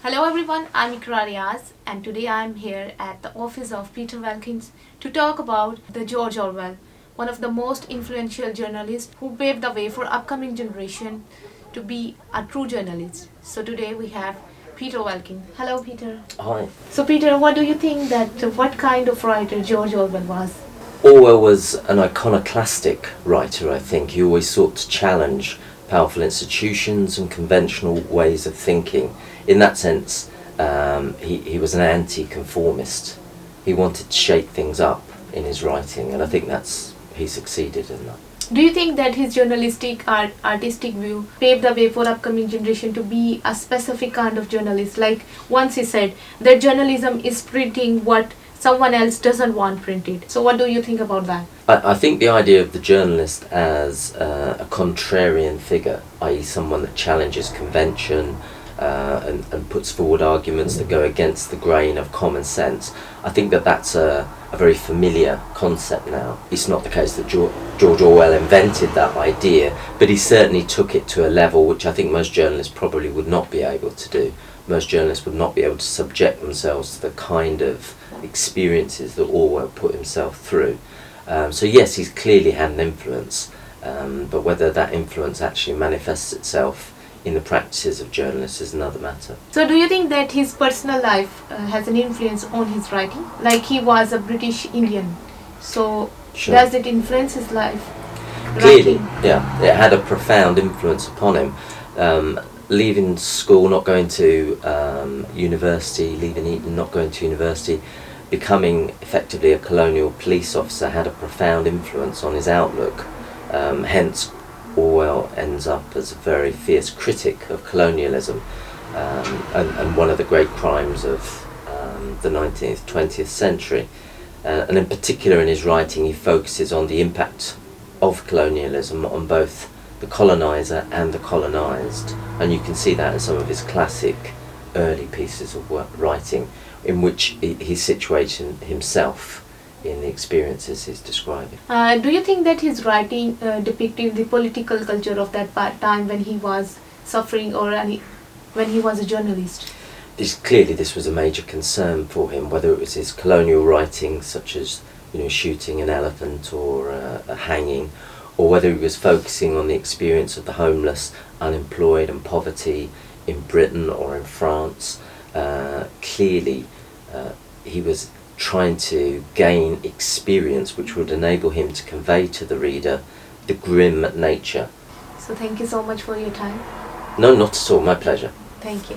Hello everyone, I'm Ikra Riaz and today I'm here at the office of Peter Wilkins to talk about the George Orwell, one of the most influential journalists who paved the way for upcoming generation to be a true journalist. So today we have Peter Wilkins. Hello Peter. Hi. So Peter, what do you think what kind of writer George Orwell was? Orwell was an iconoclastic writer, I think. He always sought to challenge powerful institutions and conventional ways of thinking. In that sense, he was an anti-conformist. He wanted to shake things up in his writing, and I think he succeeded in that. Do you think that his journalistic artistic view paved the way for upcoming generation to be a specific kind of journalist? Like once he said that journalism is printing what someone else doesn't want printed. So what do you think about that? I think the idea of the journalist as a contrarian figure, i.e. someone that challenges convention and puts forward arguments that go against the grain of common sense, I think that's a very familiar concept now. It's not the case that George Orwell invented that idea, but he certainly took it to a level which I think most journalists probably would not be able to do. Most journalists would not be able to subject themselves to the kind of experiences that Orwell put himself through. So yes, he's clearly had an influence, but whether that influence actually manifests itself in the practices of journalists is another matter. So do you think that his personal life has an influence on his writing? Like he was a British Indian, so Sure. Does it influence his life? Clearly, Writing? yeah, it had a profound influence upon him. Leaving school, not going to university, leaving Eton, not going to university, becoming effectively a colonial police officer had a profound influence on his outlook. Hence, Orwell ends up as a very fierce critic of colonialism and one of the great crimes of the 19th, 20th century. And in particular in his writing he focuses on the impact of colonialism on both the colonizer and the colonized, and you can see that in some of his classic early pieces of writing in which he's situating himself in the experiences he's describing. Do you think that his writing depicted the political culture of that time when he was suffering or when he was a journalist? Clearly this was a major concern for him, whether it was his colonial writings such as shooting an elephant or a hanging, or whether he was focusing on the experience of the homeless, unemployed and poverty in Britain or in France. Clearly he was trying to gain experience which would enable him to convey to the reader the grim nature. So thank you so much for your time. No, not at all, my pleasure. Thank you.